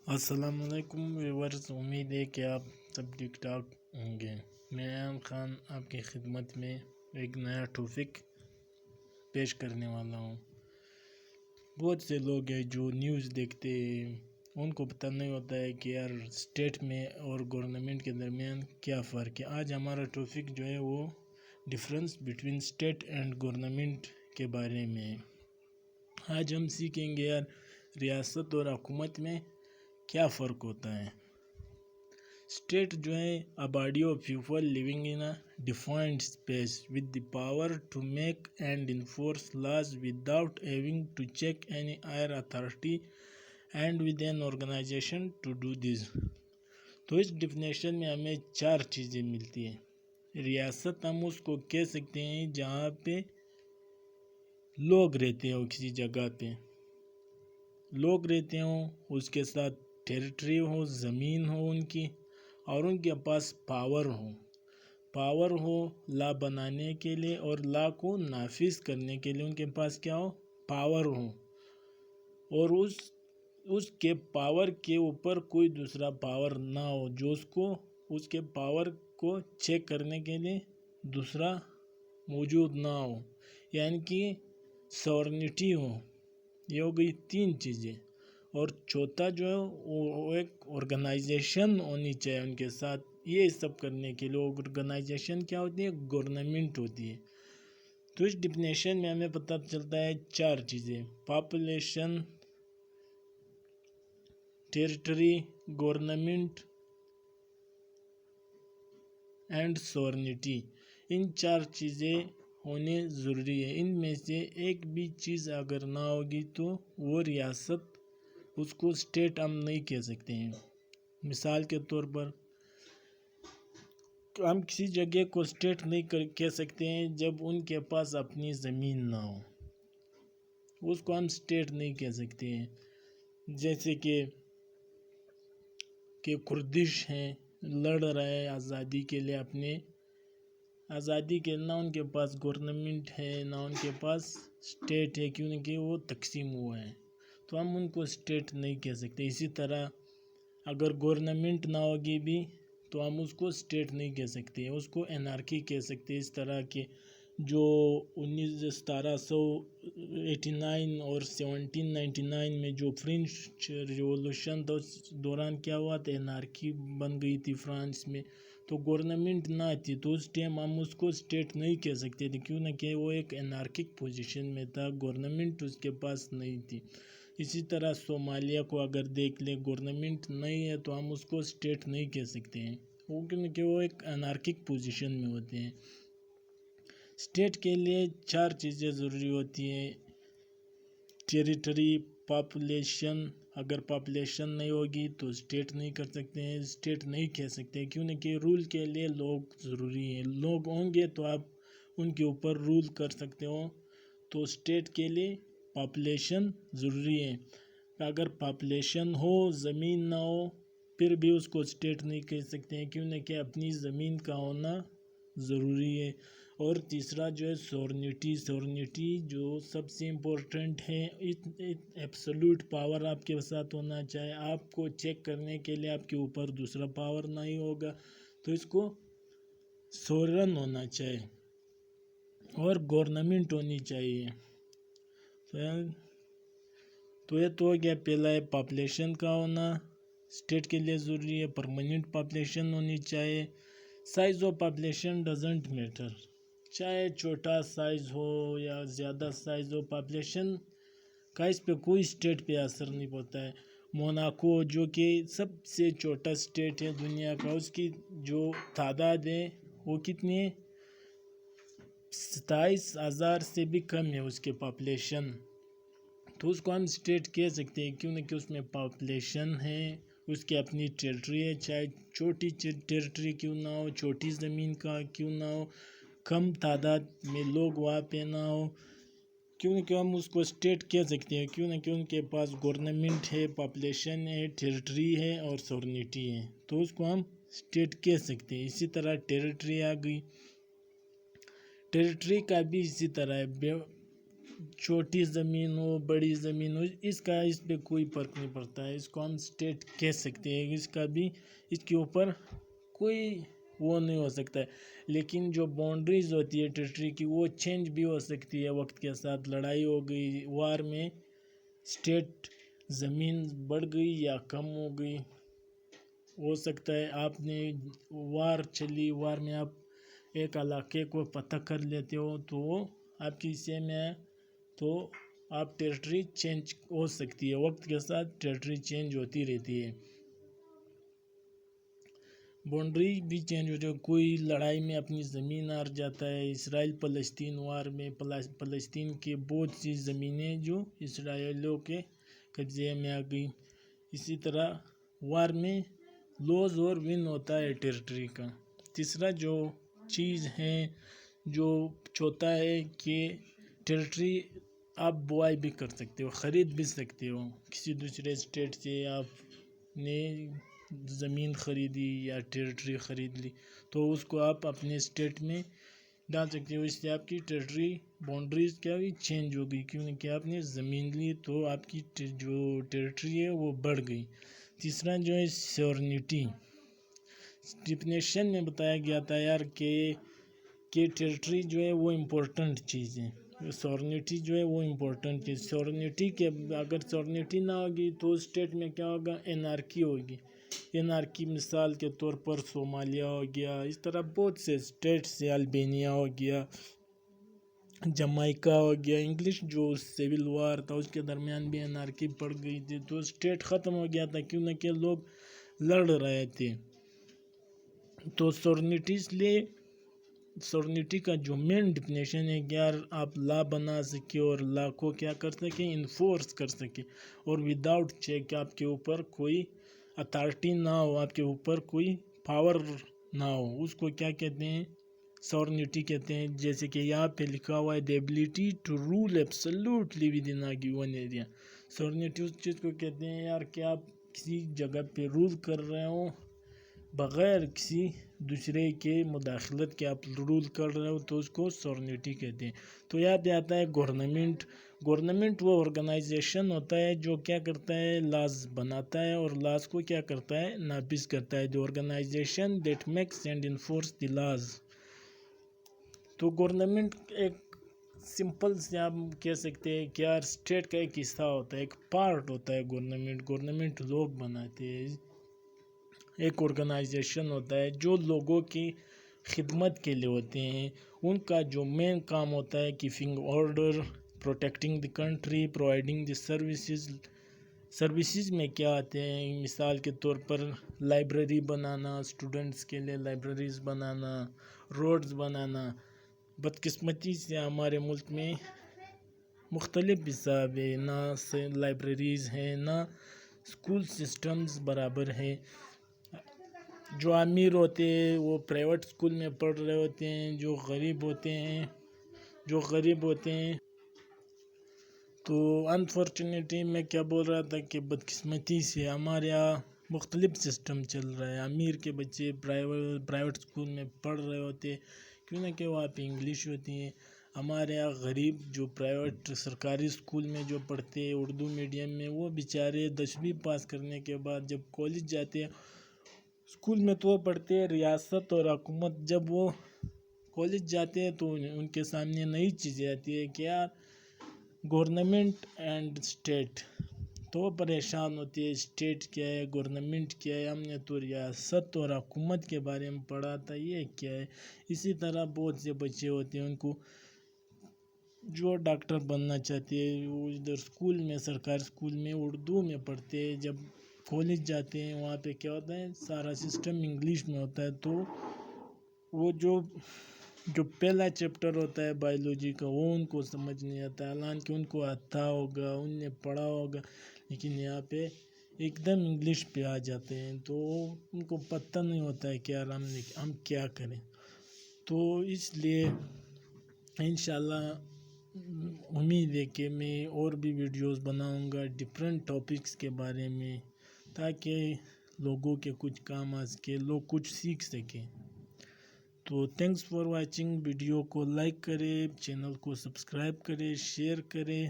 السلام علیکم ویورز، امید ہے کہ آپ سب ٹھیک ٹھاک ہوں گے۔ میں ایان خان آپ کی خدمت میں ایک نیا ٹاپک پیش کرنے والا ہوں۔ بہت سے لوگ ہیں جو نیوز دیکھتے ہیں، ان کو پتہ نہیں ہوتا ہے کہ یار اسٹیٹ میں اور گورنمنٹ کے درمیان کیا فرق ہے۔ آج ہمارا ٹاپک جو ہے وہ difference between state and government کے بارے میں ہے۔ آج ہم سیکھیں گے یار ریاست اور حکومت میں کیا فرق ہوتا ہے۔ اسٹیٹ جو ہے a body of people living in a defined space with the power to make and enforce laws without having to check any higher authority and with an organization to do this۔ تو اس definition میں ہمیں 4 چیزیں ملتی ہیں۔ ریاست ہم اس کو کہہ سکتے ہیں جہاں پہ لوگ رہتے ہوں، کسی جگہ پہ لوگ رہتے ہوں، اس کے ساتھ ٹیریٹری ہو، زمین ہو ان کی، اور ان کے پاس پاور ہو لا بنانے کے لیے اور لا کو نافذ کرنے کے لیے ان کے پاس کیا ہو، پاور ہو، اور اس کے پاور کے اوپر کوئی دوسرا پاور نہ ہو جو اس کے پاور کو چیک کرنے کے لیے دوسرا موجود نہ ہو، یعنی کہ سورنٹی ہو۔ یہ ہو گئی 3 چیزیں۔ اور چوتھا جو ہے وہ ایک آرگنائزیشن ہونی چاہیے ان کے ساتھ۔ یہ سب کرنے کے لیے آرگنائزیشن کیا ہوتی ہے؟ گورنمنٹ ہوتی ہے۔ تو اس ڈیفینیشن میں ہمیں پتہ چلتا ہے 4 چیزیں: پاپولیشن، ٹیریٹری، گورنمنٹ اینڈ سورنٹی۔ ان 4 چیزیں ہونے ضروری ہے۔ ان میں سے ایک بھی چیز اگر نہ ہوگی تو وہ ریاست، اس کو اسٹیٹ ہم نہیں کہہ سکتے ہیں۔ مثال کے طور پر ہم کسی جگہ کو اسٹیٹ نہیں کہہ سکتے ہیں جب ان کے پاس اپنی زمین نہ ہو، اس کو ہم اسٹیٹ نہیں کہہ سکتے ہیں۔ جیسے کہ کردش ہیں، لڑ رہے آزادی کے لیے، اپنے آزادی کے، نہ ان کے پاس گورنمنٹ ہے نہ ان کے پاس اسٹیٹ ہے، کیونکہ وہ تقسیم ہوا ہے، تو ہم ان کو اسٹیٹ نہیں کہہ سکتے۔ اسی طرح اگر گورنمنٹ نہ ہوگی بھی تو ہم اس کو اسٹیٹ نہیں کہہ سکتے، اس کو انارکی کہہ سکتے۔ اس طرح کے جو 1789 اور 1799 میں جو فرینچ ریولوشن تھا، اس دوران کیا ہوا تھا؟ انارکی بن گئی تھی فرانس میں، تو گورنمنٹ نہ تھی، تو اس ٹائم ہم اس کو اسٹیٹ نہیں کہہ سکتے تھے، کیونکہ وہ ایک انارکک پوزیشن میں تھا، گورنمنٹ اس کے پاس نہیں تھی۔ اسی طرح صومالیہ کو اگر دیکھ لیں، گورنمنٹ نہیں ہے تو ہم اس کو اسٹیٹ نہیں کہہ سکتے ہیں، کیونکہ وہ ایک انارکک پوزیشن میں ہوتے ہیں۔ اسٹیٹ کے لیے 4 چیزیں ضروری ہوتی ہیں: ٹیریٹری، پاپولیشن، اگر پاپولیشن نہیں ہوگی تو اسٹیٹ نہیں کر سکتے ہیں، اسٹیٹ نہیں کہہ سکتے، کیونکہ رول کے لیے لوگ ضروری ہیں۔ لوگ ہوں گے تو آپ ان کے اوپر رول کر سکتے ہو، تو اسٹیٹ کے لیے پاپولیشن ضروری ہے۔ اگر پاپولیشن ہو، زمین نہ ہو، پھر بھی اس کو اسٹیٹ نہیں کہہ سکتے ہیں، کیونکہ اپنی زمین کا ہونا ضروری ہے۔ اور تیسرا جو ہے سورنٹی جو سب سے امپورٹنٹ ہے، ایبسولوٹ پاور آپ کے ساتھ ہونا چاہے، آپ کو چیک کرنے کے لیے آپ کے اوپر دوسرا پاور نہیں ہوگا، تو اس کو سورن ہونا چاہیے اور گورنمنٹ ہونی چاہیے۔ تو یہ تو ہو گیا، پہلا ہے پاپولیشن کا ہونا، اسٹیٹ کے لیے ضروری ہے، پرماننٹ پاپولیشن ہونی چاہیے۔ Size of population doesn't matter, چاہے چھوٹا سائز ہو یا زیادہ سائز ہو، پاپولیشن کا اس پہ کوئی اسٹیٹ پہ اثر نہیں پڑتا ہے۔ موناکو جو کہ سب سے چھوٹا اسٹیٹ ہے دنیا کا، اس کی جو تعداد ہے وہ کتنی ہے؟ 27,000 سے بھی کم ہے اس کے پاپولیشن، تو اس کو ہم اسٹیٹ کہہ سکتے ہیں، کیونکہ اس میں پاپولیشن ہے، اس کی اپنی ٹیریٹری ہے، چاہے چھوٹی ٹیریٹری کیوں نہ ہو، چھوٹی زمین کا کیوں نہ ہو، کم تعداد میں لوگ وہاں پہ نہ ہو، کیونکہ ہم اس کو اسٹیٹ کہہ سکتے ہیں، کیونکہ ان کے پاس گورنمنٹ ہے، پاپولیشن ہے، ٹیریٹری ہے اور سورنٹی ہے، تو اس کو ہم اسٹیٹ کہہ سکتے ہیں۔ اسی طرح ٹیریٹری آ گئی، ٹیریٹری کا بھی اسی طرح ہے، چھوٹی زمین ہو بڑی زمین ہو اس پہ کوئی فرق نہیں پڑتا ہے، اس کو ہم اسٹیٹ کہہ سکتے ہیں، اس کے اوپر کوئی وہ نہیں ہو سکتا ہے۔ لیکن جو باؤنڈریز ہوتی ہے ٹیریٹری کی وہ چینج بھی ہو سکتی ہے وقت کے ساتھ، لڑائی ہو گئی، وار میں اسٹیٹ زمین بڑھ گئی یا کم ہو گئی، ہو سکتا ہے آپ نے وار چلی، وار میں آپ ایک علاقے کو فتح کر لیتے ہو تو وہ آپ کی حصے میں ہے، تو آپ ٹیریٹری چینج ہو سکتی ہے، وقت کے ساتھ ٹیریٹری چینج ہوتی رہتی ہے، باؤنڈری بھی چینج ہو جائے، کوئی لڑائی میں اپنی زمین ہار جاتا ہے۔ اسرائیل فلسطین وار میں فلسطین کے بہت سی زمینیں جو اسرائیلیوں کے قبضے میں آ گئی۔ اسی طرح وار میں لوز اور ون ہوتا ہے ٹیریٹری کا۔ تیسرا جو چیز ہے جو چوتھا ہے کہ ٹیریٹری آپ بوائی بھی کر سکتے ہو، خرید بھی سکتے ہو، کسی دوسرے اسٹیٹ سے آپ نے زمین خریدی یا ٹیریٹری خرید لی تو اس کو آپ اپنے اسٹیٹ میں ڈال سکتے ہو، اس سے آپ کی ٹیریٹری باؤنڈریز کیا ہوئی چینج ہو گئی، کیونکہ آپ نے زمین لی تو آپ کی جو ٹیریٹری ہے وہ بڑھ گئی۔ تیسرا جو ہے سورنیٹی، ڈیفینیشن میں بتایا گیا تھا یار کہ ٹیریٹری جو ہے وہ امپورٹنٹ چیز ہے، سورنیٹی جو ہے وہ امپورٹنٹ چیز، سورنیٹی کے اگر سورنیٹی نہ ہوگی تو اسٹیٹ میں کیا ہوگا، انارکی ہوگی، انارکی مثال کے طور پر صومالیہ ہو گیا، اس طرح بہت سے اسٹیٹس سے، البینیا ہو گیا، جمائکا ہو گیا، انگلش جو سیول وار تھا اس کے درمیان بھی انارکی پڑ گئی تھی تو اسٹیٹ ختم ہو گیا تھا کیونکہ لوگ لڑ رہے تھے۔ تو سورنیٹی، اس لیے سورنیٹی کا جو مین ڈیفینیشن ہے کہ یار آپ لا بنا سکے اور لا کو کیا کر سکے، انفورس کر سکے، اور وداؤٹ چیک آپ کے اوپر کوئی اتھارٹی نہ ہو، آپ کے اوپر کوئی پاور نہ ہو، اس کو کیا کہتے ہیں، سورنیٹی کہتے ہیں۔ جیسے کہ یہاں پہ لکھا ہوا ہے the ability to rule absolutely within a given area، سورنیٹی اس چیز کو کہتے ہیں یار کہ آپ کسی جگہ پہ رول کر رہے ہو بغیر کسی دوسرے کے مداخلت کے، آپ رول کر رہے ہو تو اس کو سورنیٹی کہتے ہیں۔ تو یہاں پہ آتا ہے گورنمنٹ، گورنمنٹ وہ آرگنائزیشن ہوتا ہے جو کیا کرتا ہے، لاز بناتا ہے اور لاز کو کیا کرتا ہے، نافذ کرتا ہے، جو organization that makes and enforce the laws. تو گورنمنٹ ایک سمپل سے آپ کہہ سکتے ہیں کہ یار اسٹیٹ کا ایک حصہ ہوتا ہے، ایک پارٹ ہوتا ہے گورنمنٹ لوگ بناتے ہیں، ایک آرگنائزیشن ہوتا ہے جو لوگوں کی خدمت کے لیے ہوتے ہیں، ان کا جو مین کام ہوتا ہے keeping order, protecting the country, providing the services میں کیا آتے ہیں، مثال کے طور پر لائبریری بنانا، اسٹوڈنٹس کے لیے لائبریریز بنانا، روڈز بنانا۔ بدقسمتی سے ہمارے ملک میں مختلف حساب ہے، نہ لائبریریز ہیں، نہ اسکول سسٹمز برابر ہیں، جو امیر ہوتے ہیں وہ پرائیویٹ اسکول میں پڑھ رہے ہوتے ہیں، جو غریب ہوتے ہیں تو انفارچونیٹلی میں کیا بول رہا تھا کہ بدقسمتی سے ہمارے یہاں مختلف سسٹم چل رہا ہے، امیر کے بچے پرائیویٹ اسکول میں پڑھ رہے ہوتے کیونکہ وہاں پہ انگلش ہوتی ہیں، ہمارے یہاں غریب جو پرائیویٹ سرکاری اسکول میں جو پڑھتے ہیں اردو میڈیم میں، وہ بیچارے 10ویں پاس کرنے کے بعد جب کالج جاتے ہیں، اسکول میں تو وہ پڑھتے ہیں، ریاست اور حکومت جب وہ کالج جاتے ہیں تو ان کے سامنے نئی چیزیں آتی ہے کہ یار گورنمنٹ اینڈ اسٹیٹ، تو وہ پریشان ہوتی ہے، اسٹیٹ کیا ہے، گورنمنٹ کیا ہے، ہم نے تو ریاست اور حکومت کے بارے میں پڑھا تھا، یہ کیا ہے۔ اسی طرح بہت سے بچے ہوتے ہیں ان کو جو ڈاکٹر بننا چاہتے ہیں، وہ ادھر اسکول میں، سرکاری اسکول میں اردو میں پڑھتے ہیں، جب کالج جاتے ہیں وہاں پہ کیا ہوتا ہے، سارا سسٹم انگلش میں ہوتا ہے، تو وہ جو پہلا چیپٹر ہوتا ہے بائیولوجی کا وہ ان کو سمجھ نہیں آتا، حالانکہ ان کو آتا ہوگا، ان نے پڑھا ہوگا، لیکن یہاں پہ ایک دم انگلش پہ آ جاتے ہیں تو ان کو پتہ نہیں ہوتا ہے کہ یار ہم کیا کریں۔ تو اس لیے انشاءاللہ امید ہے کہ میں اور بھی ویڈیوز بناؤں گا ڈفرینٹ ٹاپکس کے بارے میں، تاکہ لوگوں کے کچھ کام آ سکے، لوگ کچھ سیکھ سکیں۔ تو تھینکس فار واچنگ. ویڈیو کو لائک کریں، چینل کو سبسکرائب کریں، شیئر کریں.